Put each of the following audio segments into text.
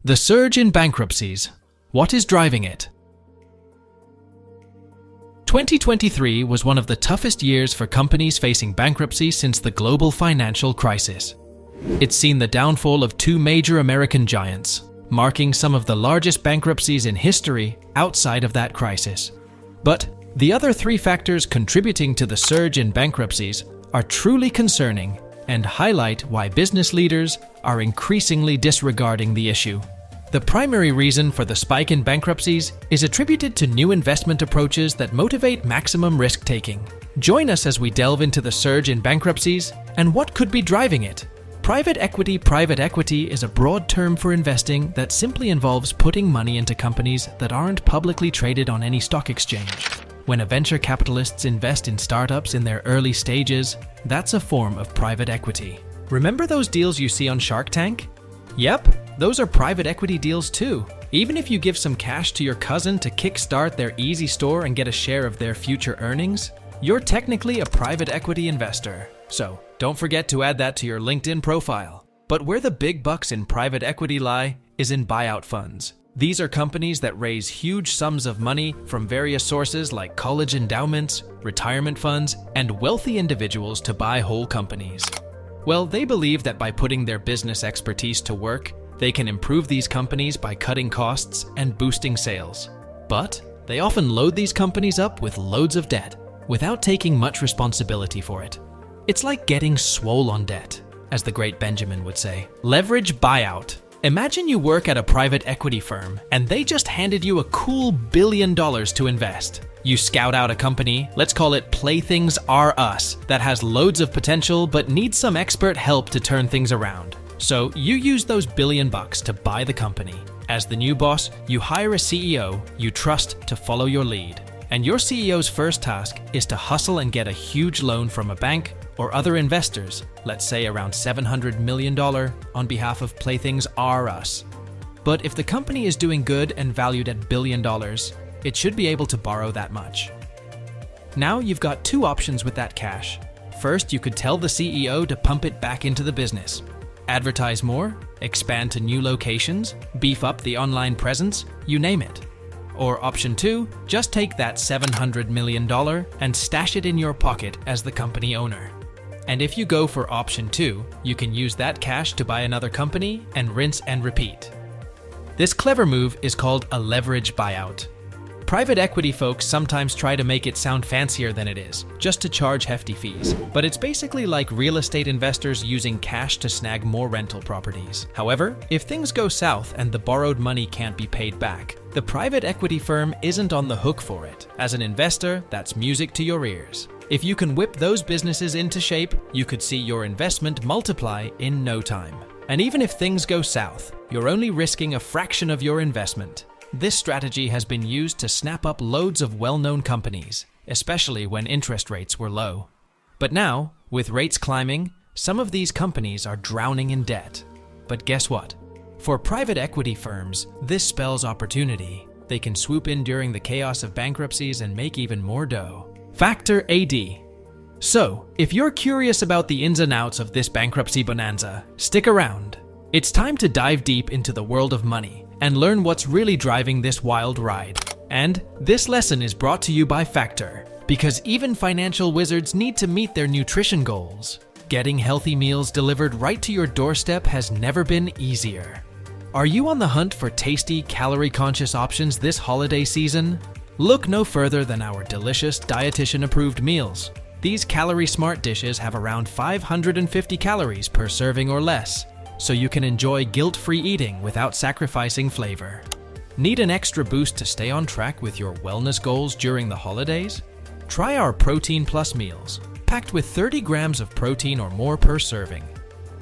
The surge in bankruptcies. What is driving it? 2023 was one of the toughest years for companies facing bankruptcy since the global financial crisis. It's seen the downfall of two major American giants, marking some of the largest bankruptcies in history outside of that crisis. But the other three factors contributing to the surge in bankruptcies are truly concerning and highlight why business leaders are increasingly disregarding the issue. The primary reason for the spike in bankruptcies is attributed to new investment approaches that motivate maximum risk-taking. Join us as we delve into the surge in bankruptcies and what could be driving it. Private equity is a broad term for investing that simply involves putting money into companies that aren't publicly traded on any stock exchange. When venture capitalists invest in startups in their early stages, that's a form of private equity. Remember those deals you see on Shark Tank? Yep, those are private equity deals too. Even if you give some cash to your cousin to kickstart their easy store and get a share of their future earnings, you're technically a private equity investor. So, don't forget to add that to your LinkedIn profile. But where the big bucks in private equity lie is in buyout funds. These are companies that raise huge sums of money from various sources like college endowments, retirement funds, and wealthy individuals to buy whole companies. Well, they believe that by putting their business expertise to work, they can improve these companies by cutting costs and boosting sales. But they often load these companies up with loads of debt without taking much responsibility for it. It's like getting swole on debt, as the great Benjamin would say. Leverage buyout. Imagine you work at a private equity firm and they just handed you a cool $1 billion to invest. You scout out a company, let's call it Playthings R Us, that has loads of potential but needs some expert help to turn things around. So you use those $1 billion to buy the company. As the new boss, you hire a CEO you trust to follow your lead. And your CEO's first task is to hustle and get a huge loan from a bank or other investors, let's say around $700 million on behalf of Playthings R Us. But if the company is doing good and valued at $1 billion, it should be able to borrow that much. Now you've got two options with that cash. First, you could tell the CEO to pump it back into the business. Advertise more, expand to new locations, beef up the online presence, you name it. Or option two, just take that $700 million and stash it in your pocket as the company owner. And if you go for option two, you can use that cash to buy another company and rinse and repeat. This clever move is called a leverage buyout. Private equity folks sometimes try to make it sound fancier than it is, just to charge hefty fees. But it's basically like real estate investors using cash to snag more rental properties. However, if things go south and the borrowed money can't be paid back, the private equity firm isn't on the hook for it. As an investor, that's music to your ears. If you can whip those businesses into shape, you could see your investment multiply in no time. And even if things go south, you're only risking a fraction of your investment. This strategy has been used to snap up loads of well-known companies, especially when interest rates were low. But now, with rates climbing, some of these companies are drowning in debt. But guess what? For private equity firms, this spells opportunity. They can swoop in during the chaos of bankruptcies and make even more dough. Factor AD. So, if you're curious about the ins and outs of this bankruptcy bonanza, stick around. It's time to dive deep into the world of money and learn what's really driving this wild ride. And this lesson is brought to you by Factor, because even financial wizards need to meet their nutrition goals. Getting healthy meals delivered right to your doorstep has never been easier. Are you on the hunt for tasty, calorie-conscious options this holiday season? Look no further than our delicious dietitian-approved meals. These calorie-smart dishes have around 550 calories per serving or less, so you can enjoy guilt-free eating without sacrificing flavor. Need an extra boost to stay on track with your wellness goals during the holidays? Try our Protein Plus meals, packed with 30 grams of protein or more per serving.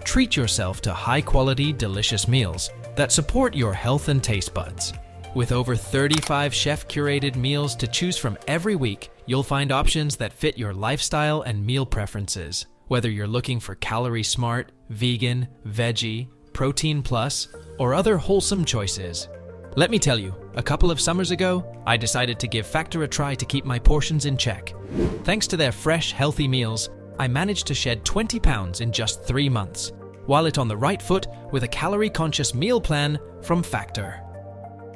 Treat yourself to high-quality, delicious meals that support your health and taste buds. With over 35 chef-curated meals to choose from every week, you'll find options that fit your lifestyle and meal preferences. Whether you're looking for calorie-smart, vegan, veggie, protein plus, or other wholesome choices. Let me tell you, a couple of summers ago, I decided to give Factor a try to keep my portions in check. Thanks to their fresh, healthy meals, I managed to shed 20 pounds in just 3 months. while it's on the right foot with a calorie-conscious meal plan from Factor.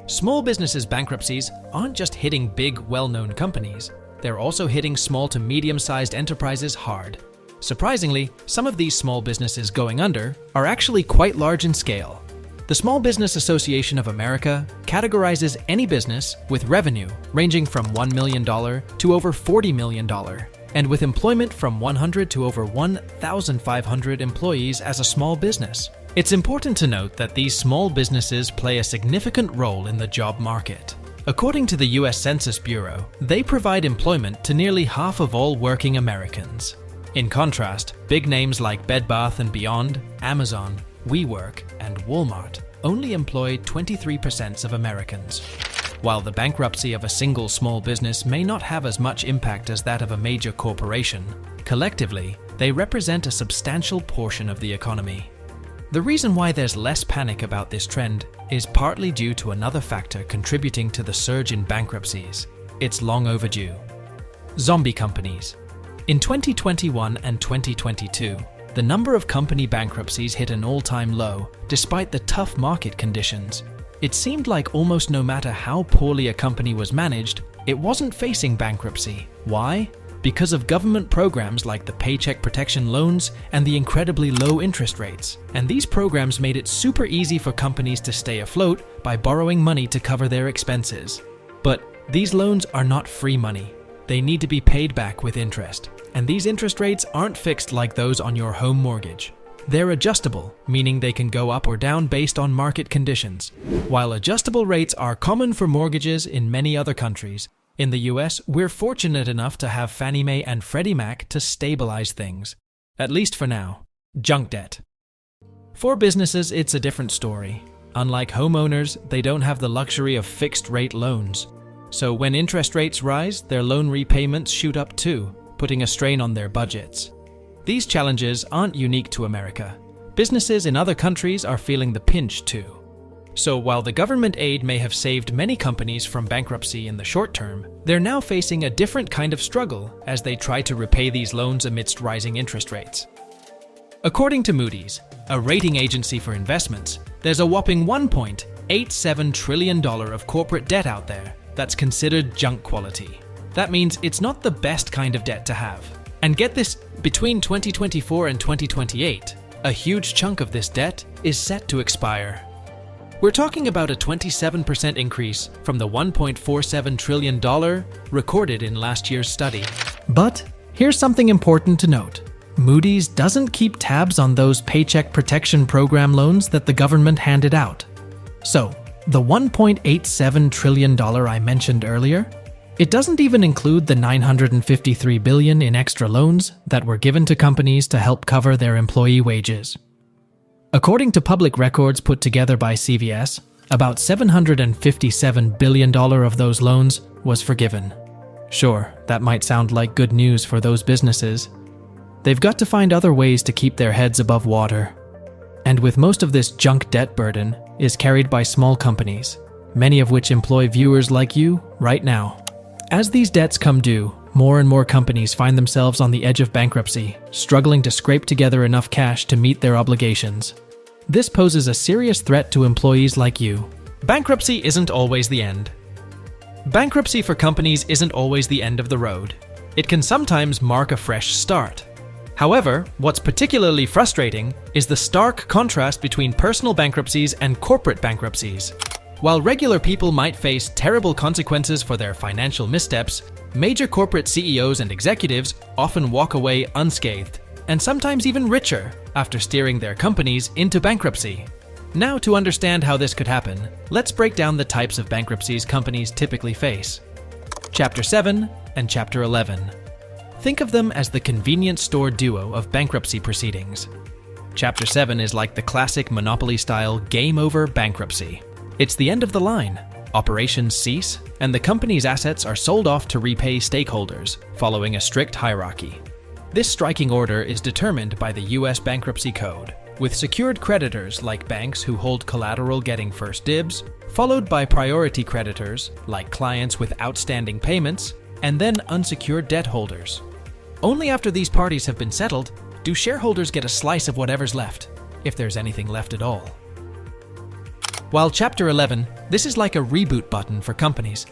Small businesses' bankruptcies aren't just hitting big, well-known companies. They're also hitting small to medium-sized enterprises hard. Surprisingly, some of these small businesses going under are actually quite large in scale. The Small Business Association of America categorizes any business with revenue ranging from $1 million to over $40 million, and with employment from 100 to over 1,500 employees as a small business. It's important to note that these small businesses play a significant role in the job market. According to the US Census Bureau, they provide employment to nearly half of all working Americans. In contrast, big names like Bed Bath & Beyond, Amazon, WeWork, and Walmart only employ 23% of Americans. While the bankruptcy of a single small business may not have as much impact as that of a major corporation, collectively, they represent a substantial portion of the economy. The reason why there's less panic about this trend is partly due to another factor contributing to the surge in bankruptcies. It's long overdue. Zombie companies. In 2021 and 2022, the number of company bankruptcies hit an all-time low, despite the tough market conditions. It seemed like almost no matter how poorly a company was managed, it wasn't facing bankruptcy. Why? Because of government programs like the Paycheck Protection loans and the incredibly low interest rates. And these programs made it super easy for companies to stay afloat by borrowing money to cover their expenses. But these loans are not free money. They need to be paid back with interest. And these interest rates aren't fixed like those on your home mortgage. They're adjustable, meaning they can go up or down based on market conditions. While adjustable rates are common for mortgages in many other countries, in the US, we're fortunate enough to have Fannie Mae and Freddie Mac to stabilize things. At least for now. Junk debt. For businesses, it's a different story. Unlike homeowners, they don't have the luxury of fixed-rate loans. So when interest rates rise, their loan repayments shoot up too, putting a strain on their budgets. These challenges aren't unique to America. Businesses in other countries are feeling the pinch too. So while the government aid may have saved many companies from bankruptcy in the short term, they're now facing a different kind of struggle as they try to repay these loans amidst rising interest rates. According to Moody's, a rating agency for investments, there's a whopping $1.87 trillion of corporate debt out there that's considered junk quality. That means it's not the best kind of debt to have. And get this, between 2024 and 2028, a huge chunk of this debt is set to expire. We're talking about a 27% increase from the $1.47 trillion recorded in last year's study. But here's something important to note. Moody's doesn't keep tabs on those Paycheck Protection Program loans that the government handed out. So, the $1.87 trillion I mentioned earlier, it doesn't even include the $953 billion in extra loans that were given to companies to help cover their employee wages. According to public records put together by CVS, about $757 billion of those loans was forgiven. Sure, that might sound like good news for those businesses. They've got to find other ways to keep their heads above water. And with most of this junk debt burden is carried by small companies, many of which employ viewers like you right now. As these debts come due, more and more companies find themselves on the edge of bankruptcy, struggling to scrape together enough cash to meet their obligations. This poses a serious threat to employees like you. Bankruptcy isn't always the end. Bankruptcy for companies isn't always the end of the road. It can sometimes mark a fresh start. However, what's particularly frustrating is the stark contrast between personal bankruptcies and corporate bankruptcies. While regular people might face terrible consequences for their financial missteps, major corporate CEOs and executives often walk away unscathed, and sometimes even richer, after steering their companies into bankruptcy. Now, to understand how this could happen, let's break down the types of bankruptcies companies typically face. Chapter 7 and Chapter 11. Think of them as the convenience store duo of bankruptcy proceedings. Chapter 7 is like the classic Monopoly-style game-over bankruptcy. It's the end of the line. Operations cease, and the company's assets are sold off to repay stakeholders, following a strict hierarchy. This striking order is determined by the US Bankruptcy Code, with secured creditors like banks who hold collateral getting first dibs, followed by priority creditors like clients with outstanding payments, and then unsecured debt holders. Only after these parties have been settled do shareholders get a slice of whatever's left. if there's anything left at all. While Chapter 11, this is like a reboot button for companies.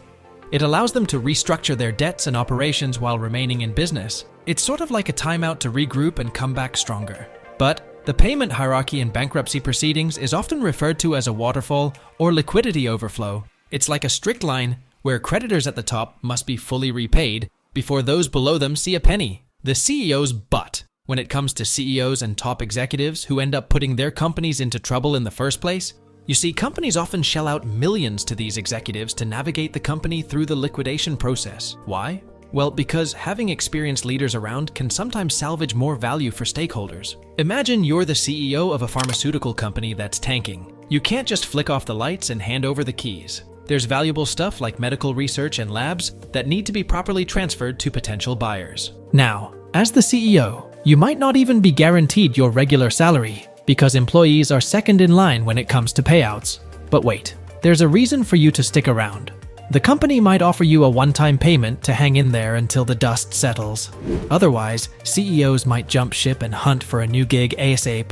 It allows them to restructure their debts and operations while remaining in business. It's sort of like a timeout to regroup and come back stronger. But the payment hierarchy in bankruptcy proceedings is often referred to as a waterfall or liquidity overflow. It's like a strict line where creditors at the top must be fully repaid before those below them see a penny. The CEO's butt when it comes to CEOs and top executives who end up putting their companies into trouble in the first place. You see, companies often shell out millions to these executives to navigate the company through the liquidation process. Why? Well, because having experienced leaders around can sometimes salvage more value for stakeholders. Imagine you're the CEO of a pharmaceutical company that's tanking. You can't just flick off the lights and hand over the keys. There's valuable stuff like medical research and labs that need to be properly transferred to potential buyers. Now, as the CEO, you might not even be guaranteed your regular salary, because employees are second in line when it comes to payouts. But wait, there's a reason for you to stick around. The company might offer you a one-time payment to hang in there until the dust settles. Otherwise, CEOs might jump ship and hunt for a new gig ASAP.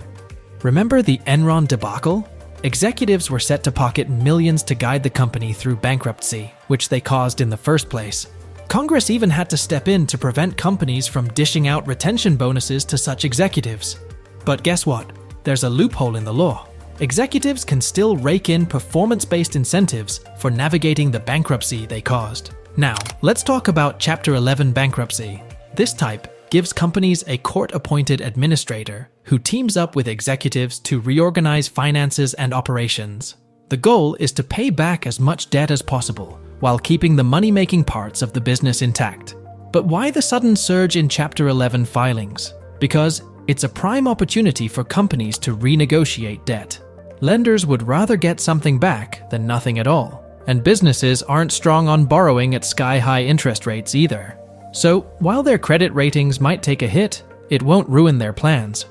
Remember the Enron debacle? Executives were set to pocket millions to guide the company through bankruptcy, which they caused in the first place. Congress even had to step in to prevent companies from dishing out retention bonuses to such executives. But guess what? There's a loophole in the law. Executives can still rake in performance-based incentives for navigating the bankruptcy they caused. Now, let's talk about Chapter 11 bankruptcy. This type gives companies a court-appointed administrator who teams up with executives to reorganize finances and operations. The goal is to pay back as much debt as possible while keeping the money-making parts of the business intact. But why the sudden surge in Chapter 11 filings? Because it's a prime opportunity for companies to renegotiate debt. Lenders would rather get something back than nothing at all, and businesses aren't strong on borrowing at sky-high interest rates either. So, while their credit ratings might take a hit, it won't ruin their plans.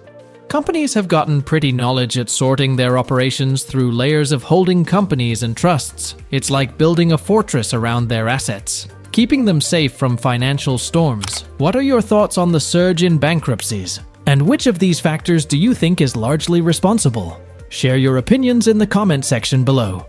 Companies have gotten pretty knowledge at sorting their operations through layers of holding companies and trusts. It's like building a fortress around their assets, keeping them safe from financial storms. What are your thoughts on the surge in bankruptcies? And which of these factors do you think is largely responsible? Share your opinions in the comment section below.